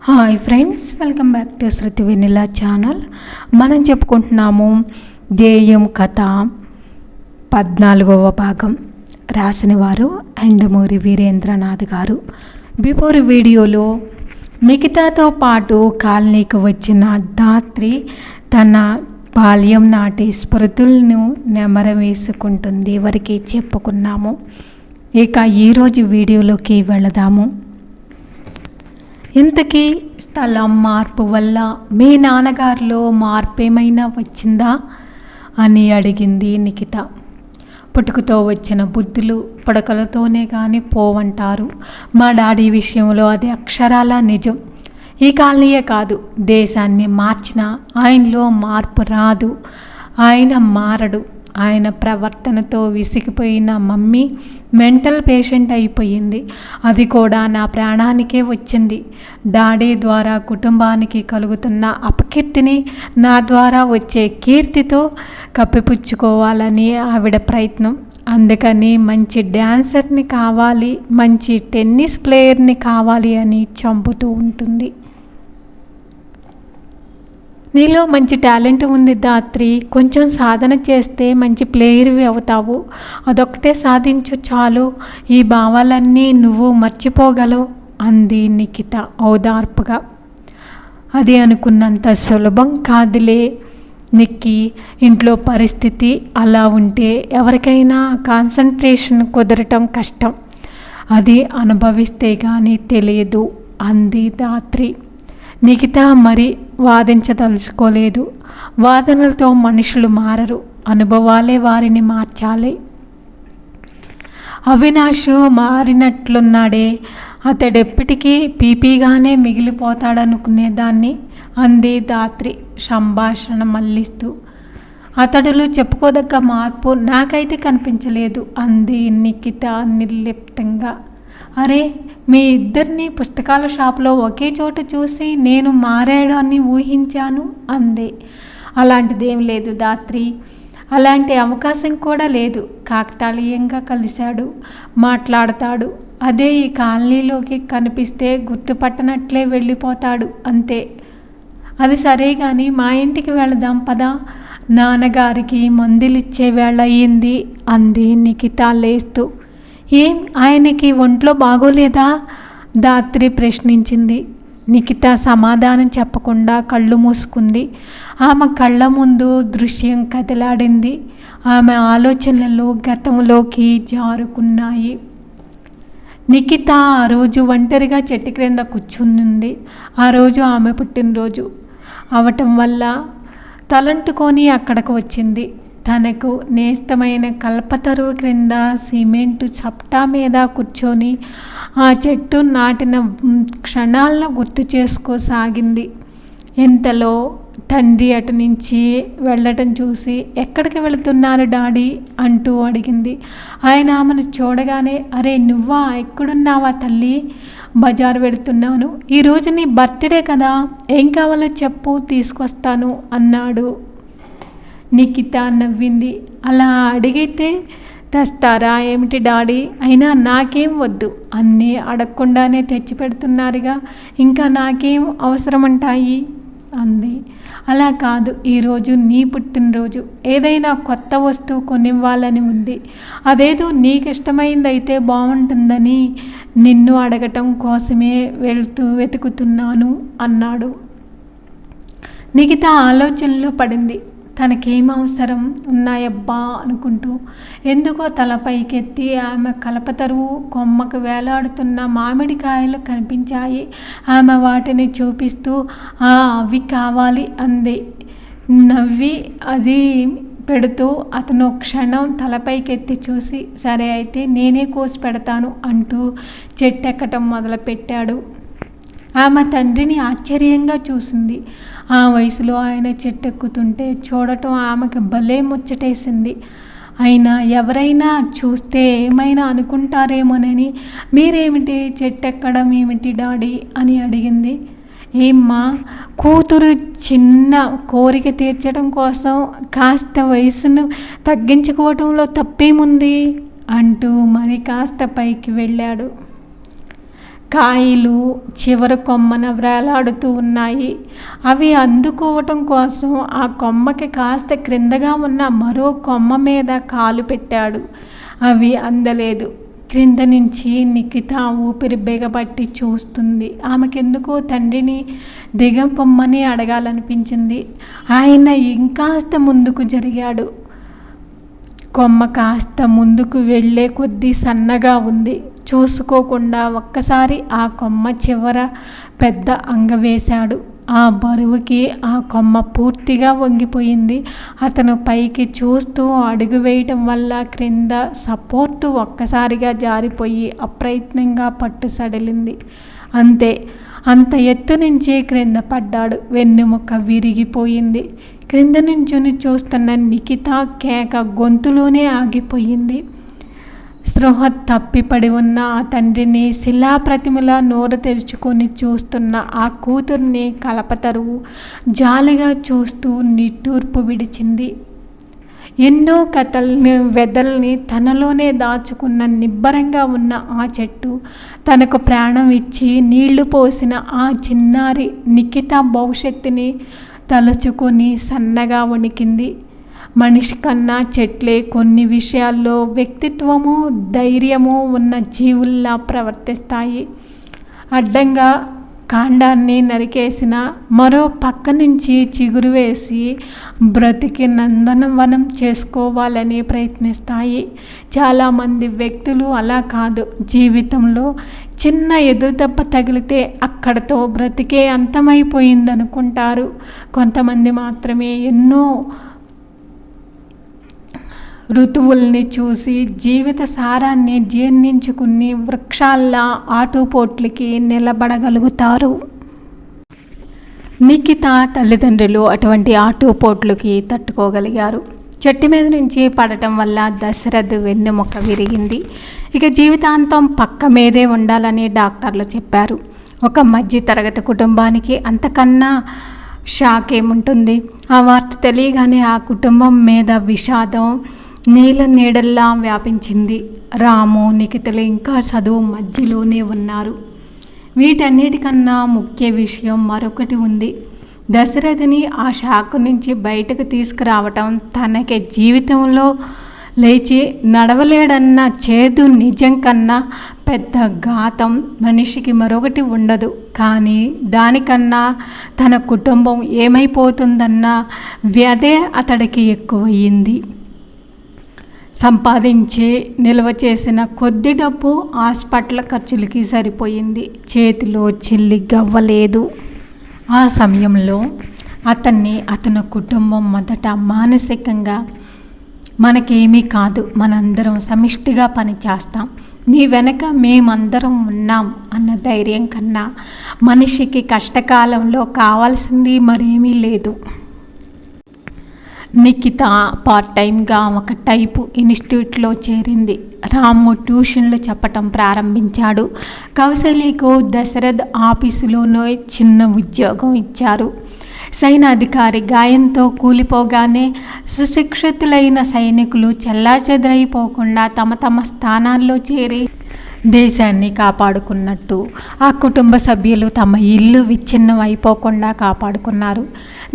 Hi friends, welcome back to Shruti Vennela channel. మనం చెప్పుకుంటున్నాము ధ్యేయం కథ 14వ భాగం. రాసిన వారు ఎండమూరి వీరేంద్రనాథ్ గారు. బిఫోర్ వీడియోలో మిగతాతో పాటు కాలనీకి వచ్చిన ధాత్రి తన బాల్యం నాటి స్మృతులను నెమరవేసుకుంటుంది వరకు చెప్పుకున్నాము. ఇక ఈరోజు వీడియోలోకి వెళదాము. ఇంతకీ స్థలం మార్పు వల్ల మీ నాన్నగారిలో మార్పు ఏమైనా వచ్చిందా అని అడిగింది నిఖిత. పుట్టుకతో వచ్చిన బుద్ధులు పడకలతోనే కానీ పోవంటారు. మా డాడీ విషయంలో అది అక్షరాల నిజం. ఈ కాలనీయే కాదు, దేశాన్ని మార్చినా ఆయనలో మార్పు రాదు. ఆయన మారడు. ఆయన ప్రవర్తనతో విసిగిపోయిన మమ్మీ మెంటల్ పేషెంట్ అయిపోయింది. అది కూడా నా ప్రాణానికే వచ్చింది. డాడీ ద్వారా కుటుంబానికి కలుగుతున్న అపకీర్తిని నా ద్వారా వచ్చే కీర్తితో కప్పిపుచ్చుకోవాలని ఆవిడ ప్రయత్నం. అందుకని మంచి డ్యాన్సర్ని కావాలి, మంచి టెన్నిస్ ప్లేయర్ని కావాలి అని చంపుతూ ఉంటుంది. నీలో మంచి టాలెంట్ ఉంది ధాత్రి. కొంచెం సాధన చేస్తే మంచి ప్లేయర్వి అవుతావు. అదొక్కటే సాధించు చాలు. ఈ భావాలన్నీ నువ్వు మర్చిపోగలవు అంది నిఖిత ఓదార్పుగా. అది అనుకున్నంత సులభం కాదులే నిక్కి. ఇంట్లో పరిస్థితి అలా ఉంటే ఎవరికైనా కాన్సన్ట్రేషన్ కుదరటం కష్టం. అది అనుభవిస్తే కానీ తెలియదు అంది ధాత్రి. నిఖిత మరి వాదించదలుచుకోలేదు. వాదనలతో మనుషులు మారరు, అనుభవాలే వారిని మార్చాలి. అవినాష్ మారినట్లున్నాడే, అతడెప్పటికీ పీపీగానే మిగిలిపోతాడనుకునేదాన్ని అంది ధాత్రి సంభాషణ మళ్ళిస్తూ. అతడులో చెప్పుకోదగ్గ మార్పు నాకైతే కనిపించలేదు అంది నిఖిత నిర్లిప్తంగా. అరే, మీ ఇద్దరిని పుస్తకాల షాప్లో ఒకే చోట చూసి నేను మారాడు అని ఊహించాను అంది. అలాంటిదేం లేదు ధాత్రి. అలాంటి అవకాశం కూడా లేదు. కాకతాళీయంగా కలిశాడు, మాట్లాడతాడు. అదే ఈ కాలనీలోకి కనిపిస్తే గుర్తుపట్టనట్లే వెళ్ళిపోతాడు అంతే. అది సరే కానీ మా ఇంటికి వెళదాం పదా. నాన్నగారికి మందులిచ్చే వేళ అయ్యింది అంది నిఖిత లేస్తూ. ఏం, ఆయనకి ఒంట్లో బాగోలేదా ధాత్రి ప్రశ్నించింది. నిఖిత సమాధానం చెప్పకుండా కళ్ళు మూసుకుంది. ఆమె కళ్ళ ముందు దృశ్యం కదిలాడింది. ఆమె ఆలోచనలు గతంలోకి జారుకున్నాయి. నిఖిత ఆ రోజు ఒంటరిగా చెట్టు క్రింద కూర్చుంది. ఆ రోజు ఆమె పుట్టినరోజు అవటం వల్ల తలంటుకొని అక్కడికి వచ్చింది. తనకు నేస్తమైన కల్పతరువు క్రింద సిమెంటు చప్టా మీద కూర్చొని ఆ చెట్టు నాటిన క్షణాలను గుర్తు చేసుకోసాగింది. ఇంతలో తండ్రి అటు నుంచి వెళ్ళటం చూసి ఎక్కడికి వెళుతున్నారు డాడీ అంటూ అడిగింది. ఆయన ఆమెను చూడగానే, అరే నువ్వా, ఎక్కడున్నావా తల్లి? బజారు వెళుతున్నాను. ఈరోజు నీ బర్త్డే కదా, ఏం కావాలో చెప్పు, తీసుకొస్తాను అన్నాడు. నిఖిత నవ్వింది. అలా అడిగితే తెస్తారా ఏమిటి డాడీ? అయినా నాకేం వద్దు, అన్నీ అడగకుండానే తెచ్చి పెడుతున్నారుగా, ఇంకా నాకేం అవసరమంటాయి అంది. అలా కాదు, ఈరోజు నీ పుట్టినరోజు, ఏదైనా కొత్త వస్తువు కొనివ్వాలని ఉంది. అదేదో నీకు ఇష్టమైందైతే బాగుంటుందని నిన్ను అడగటం కోసమే వెతుకుతున్నాను అన్నాడు. నిఖిత ఆలోచనలో పడింది. తనకేం అవసరం ఉన్నాయబ్బా అనుకుంటూ ఎందుకో తల పైకెత్తి ఆమె కలపతరువు కొమ్మకు వేలాడుతున్న మామిడికాయలు కనిపించాయి. ఆమె వాటిని చూపిస్తూ అవి కావాలి అంది. నవ్వి అది పెడుతూ అతను క్షణం తలపైకెత్తి చూసి, సరే అయితే నేనే కోసి పెడతాను అంటూ చెట్టెక్కటం మొదలుపెట్టాడు. ఆమె తండ్రిని ఆశ్చర్యంగా చూసింది. ఆ వయసులో ఆయన చెట్టెక్కుతుంటే చూడటం ఆమెకు భలే ముచ్చటేసింది. అయినా ఎవరైనా చూస్తే ఏమైనా అనుకుంటారేమోనని, మీరేమిటి చెట్టెక్కడం ఏమిటి డాడీ అని అడిగింది. ఏమ్మా, కూతురు చిన్న కోరిక తీర్చడం కోసం కాస్త వయసును తగ్గించుకోవటంలో తప్పేముంది అంటూ మరి కాస్త పైకి వెళ్ళాడు. కాయలు చివరి కొమ్మన వేలాడుతూ ఉన్నాయి. అవి అందుకోవటం కోసం ఆ కొమ్మకి కాస్త క్రిందగా ఉన్న మరో కొమ్మ మీద కాలు పెట్టాడు. అవి అందలేదు. క్రింద నుంచి నిఖిత ఊపిరి బిగబట్టి చూస్తుంది. ఆమెకెందుకో తండ్రిని దిగపొమ్మని అడగాలనిపించింది. ఆయన ఇంకాస్త ముందుకు జరిగాడు. కొమ్మ కాస్త ముందుకు వెళ్ళే కొద్దీ సన్నగా ఉంది. చూసుకోకుండా ఒక్కసారి ఆ కొమ్మ చివర పెద్ద అంగ వేశాడు. ఆ బరువుకి ఆ కొమ్మ పూర్తిగా వంగిపోయింది. అతను పైకి చూస్తూ అడుగు వేయటం వల్ల క్రింద సపోర్టు ఒక్కసారిగా జారిపోయి అప్రయత్నంగా పట్టు సడలింది. అంతే, అంత ఎత్తు నుంచి క్రింద పడ్డాడు. వెన్నెముక విరిగిపోయింది. క్రింద నుంచుని చూస్తున్న నిఖిత కేక గొంతులోనే ఆగిపోయింది. స్పృహ తప్పిపడి ఉన్న ఆ తండ్రిని శిలాప్రతిమలా నోరు తెరుచుకొని చూస్తున్న ఆ కూతుర్ని కలపతరువు జాలిగా చూస్తూ నిట్టూర్పు విడిచింది. ఎన్నో కథల్ని వెదల్ని తనలోనే దాచుకున్న నిబ్బరంగా ఉన్న ఆ చెట్టు తనకు ప్రాణం ఇచ్చి నీళ్లు పోసిన ఆ చిన్నారి నిఖిత భవిష్యత్తుని తలుచుకొని సన్నగా వణికింది. మనిషి కన్నా చెట్లే కొన్ని విషయాల్లో వ్యక్తిత్వము ధైర్యము ఉన్న జీవుల్లా ప్రవర్తిస్తాయి. అడ్డంగా కాండాన్ని నరికేసిన మరో పక్క నుంచి చిగురు వేసి బ్రతికి నందనవనం చేసుకోవాలని ప్రయత్నిస్తాయి. చాలామంది వ్యక్తులు అలా కాదు. జీవితంలో చిన్న ఎదురుదెబ్బ తగిలితే అక్కడతో బ్రతికే అంతమైపోయిందనుకుంటారు. కొంతమంది మాత్రమే ఎన్నో ఋతువుల్ని చూసి జీవిత సారాన్ని జీర్ణించుకుని వృక్షాల్లా ఆటుపోట్లకి నిలబడగలుగుతారు. నిఖిత తల్లిదండ్రులు అటువంటి ఆటుపోట్లకి తట్టుకోగలిగారు. చెట్టు మీద నుంచి పడటం వల్ల దశరథ్ వెన్నెముక విరిగింది. ఇక జీవితాంతం పక్క మీదే ఉండాలని డాక్టర్లు చెప్పారు. ఒక మధ్య తరగతి కుటుంబానికి అంతకన్నా షాక్ ఏముంటుంది? ఆ వార్త తెలియగానే ఆ కుటుంబం మీద విషాదం నీడల్లా వ్యాపించింది. రాము నిఖితలు ఇంకా చదువు మధ్యలోనే ఉన్నారు. వీటన్నిటికన్నా ముఖ్య విషయం మరొకటి ఉంది. దశరథని ఆ షాక్ నుంచి బయటకు తీసుకురావటం, తనకి జీవితంలో లేచి నడవలేడన్న చేదు నిజం కన్నా పెద్ద ఘాతం మనిషికి మరొకటి ఉండదు. కానీ దానికన్నా తన కుటుంబం ఏమైపోతుందన్న వ్యధే అతడికి ఎక్కువయ్యింది. సంపాదించి నిల్వ చేసిన కొద్ది డబ్బు హాస్పిటల్ ఖర్చులకి సరిపోయింది. చేతిలో చిల్లి గవ్వలేదు. ఆ సమయంలో అతని కుటుంబం మొదట మానసికంగా మనకేమీ కాదు, మనందరం సమిష్టిగా పనిచేస్తాం, నీ వెనక మేమందరం ఉన్నాం అన్న ధైర్యం కన్నా మనిషికి కష్టకాలంలో కావాల్సింది మరేమీ లేదు. నిఖిత పార్ట్ టైంగా ఒక టైపు ఇన్స్టిట్యూట్లో చేరింది. రాము ట్యూషన్లు చెప్పటం ప్రారంభించాడు. కౌశల్యకు దశరథ్ ఆఫీసులోనో చిన్న ఉద్యోగం ఇచ్చారు. సైనాధికారి గాయంతో కూలిపోగానే సుశిక్షితులైన సైనికులు చెల్లాచెదరైపోకుండా తమ తమ స్థానాల్లో చేరి దేశాన్ని కాపాడుకున్నట్టు ఆ కుటుంబ సభ్యులు తమ ఇల్లు విచ్ఛిన్నం అయిపోకుండా కాపాడుకున్నారు.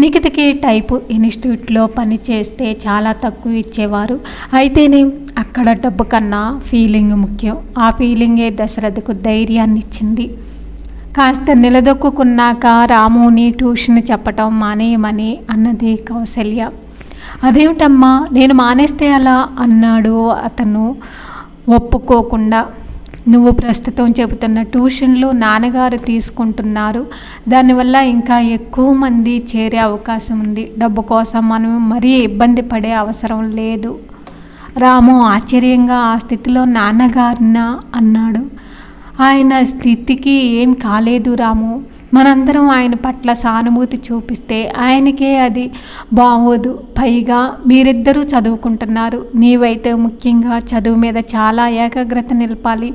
నిఖితకి టైపు ఇన్స్టిట్యూట్లో పని చేస్తే చాలా తక్కువ ఇచ్చేవారు. అయితేనే అక్కడ డబ్బు కన్నా ఫీలింగ్ ముఖ్యం. ఆ ఫీలింగే దశరథకు ధైర్యాన్ని ఇచ్చింది. కాస్త నిలదొక్కున్నాక రాముని ట్యూషన్ చెప్పటం మానేయమని అన్నది కౌశల్య. అదేమిటమ్మా, నేను మానేస్తే అలా అన్నాడు అతను ఒప్పుకోకుండా. నువ్వు ప్రస్తుతం చెబుతున్న ట్యూషన్లు నాన్నగారు తీసుకుంటున్నారు. దానివల్ల ఇంకా ఎక్కువ మంది చేరే అవకాశం ఉంది. డబ్బు కోసం మనం మరీ ఇబ్బంది పడే అవసరం లేదు. రాము ఆశ్చర్యంగా ఆ స్థితిలో నాన్నగారినా అన్నాడు. ఆయన స్థితికి ఏం కాలేదు రాము. మనందరం ఆయన పట్ల సానుభూతి చూపిస్తే ఆయనకే అది బాగోదు. పైగా మీరిద్దరూ చదువుకుంటున్నారు. నీవైతే ముఖ్యంగా చదువు మీద చాలా ఏకాగ్రత నిలపాలి.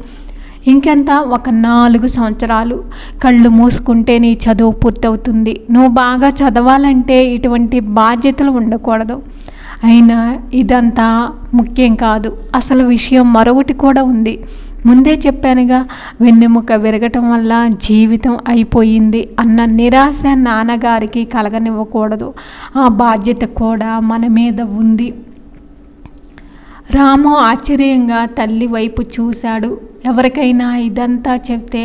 ఇంకెంత, ఒక 4 సంవత్సరాలు కళ్ళు మూసుకుంటే నీ చదువు పూర్తవుతుంది. నువ్వు బాగా చదవాలంటే ఇటువంటి బాధ్యతలు ఉండకూడదు. అయినా ఇదంతా ముఖ్యం కాదు. అసలు విషయం మరొకటి కూడా ఉంది. ముందే చెప్పానుగా, వెన్నెముక విరగటం వల్ల జీవితం అయిపోయింది అన్న నిరాశ నాన్నగారికి కలగనివ్వకూడదు. ఆ బాధ్యత కూడా మన మీద ఉంది. రాము ఆశ్చర్యంగా తల్లి వైపు చూశాడు. ఎవరికైనా ఇదంతా చెప్తే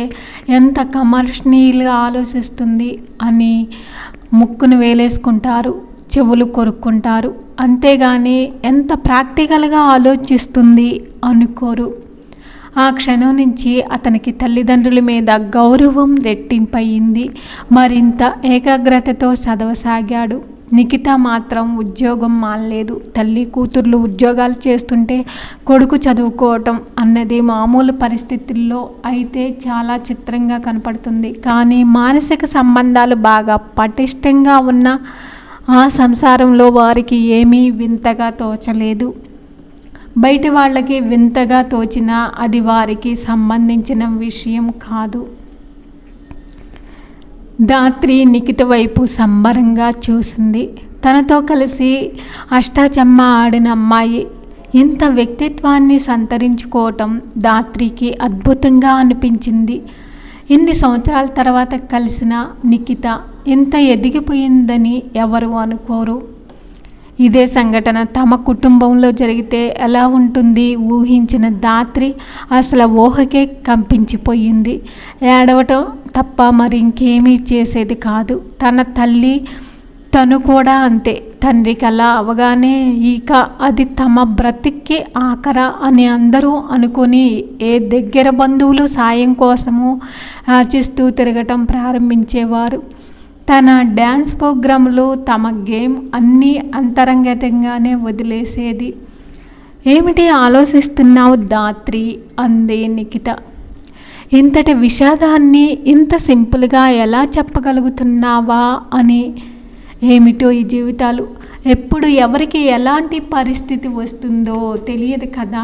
ఎంత కమర్షియల్గా ఆలోచిస్తుంది అని ముక్కును వేలేసుకుంటారు, చెవులు కొరుక్కుంటారు. అంతేగాని ఎంత ప్రాక్టికల్గా ఆలోచిస్తుంది అనుకోరు. ఆ క్షణం నుంచి అతనికి తల్లిదండ్రుల మీద గౌరవం రెట్టింపయింది. మరింత ఏకాగ్రతతో చదవసాగాడు. నిఖిత మాత్రం ఉద్యోగం మానలేదు. తల్లి కూతుర్లు ఉద్యోగాలు చేస్తుంటే కొడుకు చదువుకోవటం అన్నది మామూలు పరిస్థితుల్లో అయితే చాలా చిత్రంగా కనపడుతుంది. కానీ మానసిక సంబంధాలు బాగా పటిష్టంగా ఉన్న ఆ సంసారంలో వారికి ఏమీ వింతగా తోచలేదు. బయటి వాళ్ళకి వింతగా తోచినా అది వారికి సంబంధించిన విషయం కాదు. ధాత్రి నిఖిత వైపు సంబరంగా చూసింది. తనతో కలిసి అష్టాచెమ్మ ఆడిన అమ్మాయి ఇంత వ్యక్తిత్వాన్ని సంతరించుకోవటం ధాత్రికి అద్భుతంగా అనిపించింది. ఇన్ని సంవత్సరాల తర్వాత కలిసిన నిఖిత ఇంత ఎదిగిపోయిందని ఎవరు అనుకోరు. ఇదే సంఘటన తమ కుటుంబంలో జరిగితే ఎలా ఉంటుంది ఊహించిన ధాత్రి అసలు ఊహకే కంపించిపోయింది. ఏడవటం తప్ప మరి ఇంకేమీ చేసేది కాదు. తన తల్లి తను కూడా అంతే. తండ్రికి అలా అవగానే ఇక అది తమ బ్రతికి ఆఖర అని అందరూ అనుకొని ఏ దగ్గర బంధువులు సాయం కోసము ఆచిస్తూ తిరగటం ప్రారంభించేవారు. తన డ్యాన్స్ ప్రోగ్రాంలు, తమ గేమ్ అన్నీ అంతరంగతంగానే వదిలేసేది. ఏమిటి ఆలోచిస్తున్నావు ధాత్రి అంది నిఖిత. ఇంతటి విషాదాన్ని ఇంత సింపుల్గా ఎలా చెప్పగలుగుతున్నావా అని. ఏమిటో ఈ జీవితాలు, ఎప్పుడు ఎవరికి ఎలాంటి పరిస్థితి వస్తుందో తెలియదు కదా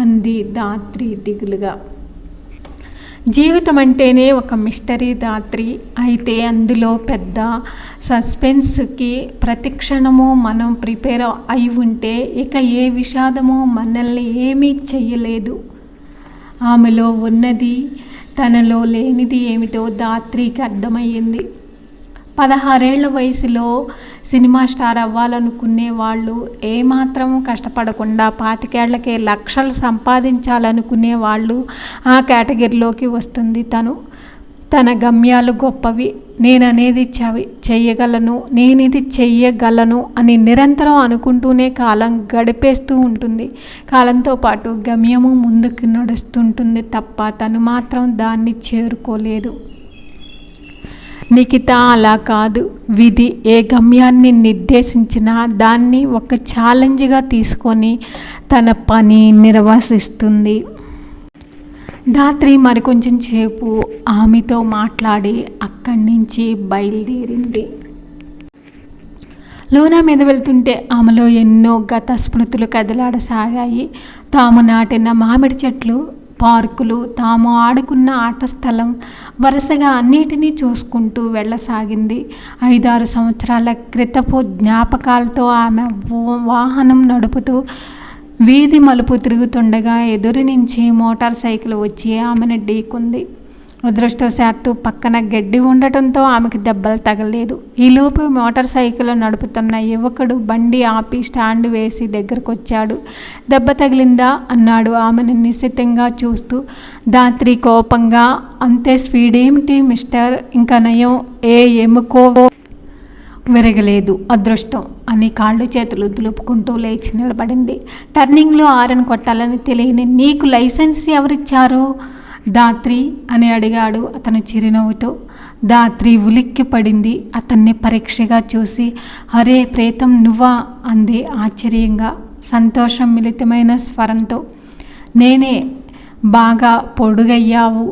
అంది ధాత్రి దిగులుగా. జీవితం అంటేనే ఒక మిస్టరీ ధాత్రి. అయితే అందులో పెద్ద సస్పెన్స్కి ప్రతిక్షణము మనం ప్రిపేర్ అయి ఉంటే ఇక ఏ విషాదమో మనల్ని ఏమీ చెయ్యలేదు. ఆమెలో ఉన్నది తనలో లేనిది ఏమిటో ధాత్రికి అర్థమయ్యింది. 16 ఏళ్ల వయసులో సినిమా స్టార్ అవ్వాలనుకునే వాళ్ళు, ఏమాత్రం కష్టపడకుండా 25 ఏళ్లకే లక్షలు సంపాదించాలనుకునే వాళ్ళు ఆ కేటగిరీలోకి వస్తుంది తను. తన గమ్యాలు గొప్పవి, నేననేది చెయ్యగలను, నేనిది చెయ్యగలను అని నిరంతరం అనుకుంటూనే కాలం గడిపేస్తూ ఉంటుంది. కాలంతో పాటు గమ్యము ముందుకు నడుస్తుంటుంది తప్ప తను మాత్రం దాన్ని చేరుకోలేదు. నిఖిత అలా కాదు. విధి ఏ గమ్యాన్ని నిర్దేశించినా దాన్ని ఒక ఛాలెంజ్గా తీసుకొని తన పని నిర్వహిస్తుంది. ధాత్రి మరికొంచెం సేపు ఆమెతో మాట్లాడి అక్కడి నుంచి బయలుదేరింది. లూనా మీద వెళ్తుంటే ఆమెలో ఎన్నో గత స్మృతులు కదిలాడసాగాయి. తాము నాటిన మామిడి చెట్లు, పార్కులు, తాము ఆడుకున్న ఆట స్థలం, వరుసగా అన్నిటినీ చూసుకుంటూ వెళ్ళసాగింది. 5-6 సంవత్సరాల క్రితపు జ్ఞాపకాలతో ఆమె వాహనం నడుపుతూ వీధి మలుపు తిరుగుతుండగా ఎదురు నుంచి మోటార్ సైకిల్ వచ్చి ఆమెను ఢీకొంది. అదృష్టవశాత్తు పక్కన గడ్డి ఉండటంతో ఆమెకు దెబ్బలు తగలేదు. ఈలోపు మోటార్ సైకిల్ నడుపుతున్న యువకుడు బండి ఆపి స్టాండ్ వేసి దగ్గరకు వచ్చాడు. దెబ్బ తగిలిందా అన్నాడు ఆమెను నిశ్చితంగా చూస్తూ. ధాత్రి కోపంగా, అంతే స్పీడ్ ఏమిటి మిస్టర్, ఇంకా నయం ఏ ఎముకో విరగలేదు, అదృష్టం అని కాళ్ళు చేతులు దులుపుకుంటూ లేచి నిలబడింది. టర్నింగ్లో హారన్ కొట్టాలని తెలియని నీకు లైసెన్స్ ఎవరిచ్చారు ధాత్రి అని అడిగాడు అతను చిరునవ్వుతో. ధాత్రి ఉలిక్కి పడింది. అతన్ని పరీక్షగా చూసి, అరే ప్రేతం నువ్వా అంది ఆశ్చర్యంగా, సంతోషం మిళితమైన స్వరంతో. నేనే, బాగా పొడుగయ్యావు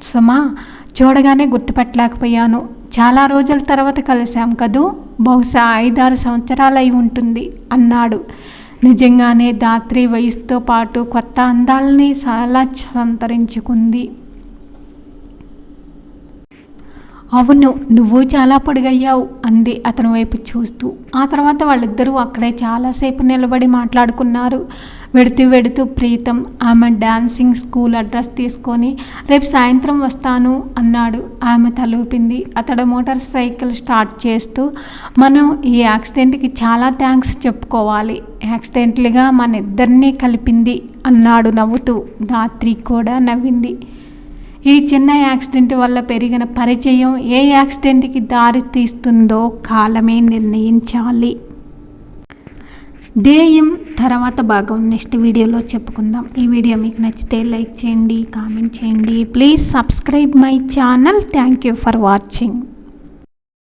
సుమా, చూడగానే గుర్తుపట్టలేకపోయాను. చాలా రోజుల తర్వాత కలిశాం కదూ, బహుశా 5-6 సంవత్సరాలు అయి ఉంటుంది అన్నాడు. నిజంగానే ధాత్రి వయసుతో పాటు కొత్త అందాలని చాలా సంతరించుకుంది. అవును, నువ్వు చాలా పొడిగయ్యావు అంది అతని వైపు చూస్తూ. ఆ తర్వాత వాళ్ళిద్దరూ అక్కడే చాలాసేపు నిలబడి మాట్లాడుకున్నారు. వెడుతూ ప్రీతం ఆమె డాన్సింగ్ స్కూల్ అడ్రస్ తీసుకొని రేపు సాయంత్రం వస్తాను అన్నాడు. ఆమె తలూపింది. అతడు మోటార్ సైకిల్ స్టార్ట్ చేస్తూ, మనం ఈ యాక్సిడెంట్కి చాలా థ్యాంక్స్ చెప్పుకోవాలి. యాక్సిడెంట్లుగా మన ఇద్దరినీ కలిపింది అన్నాడు నవ్వుతూ. ధాత్రి కూడా నవ్వింది. ఈ చిన్న యాక్సిడెంట్ వల్ల పెరిగిన పరిచయం ఏ యాక్సిడెంట్కి దారి తీస్తుందో కాలమే నిర్ణయించాలి. ధ్యేయం తర్వాత భాగం నెక్స్ట్ వీడియోలో చెప్పుకుందాం. ఈ వీడియో మీకు నచ్చితే లైక్ చేయండి, కామెంట్ చేయండి. Please subscribe my channel. Thank you for watching.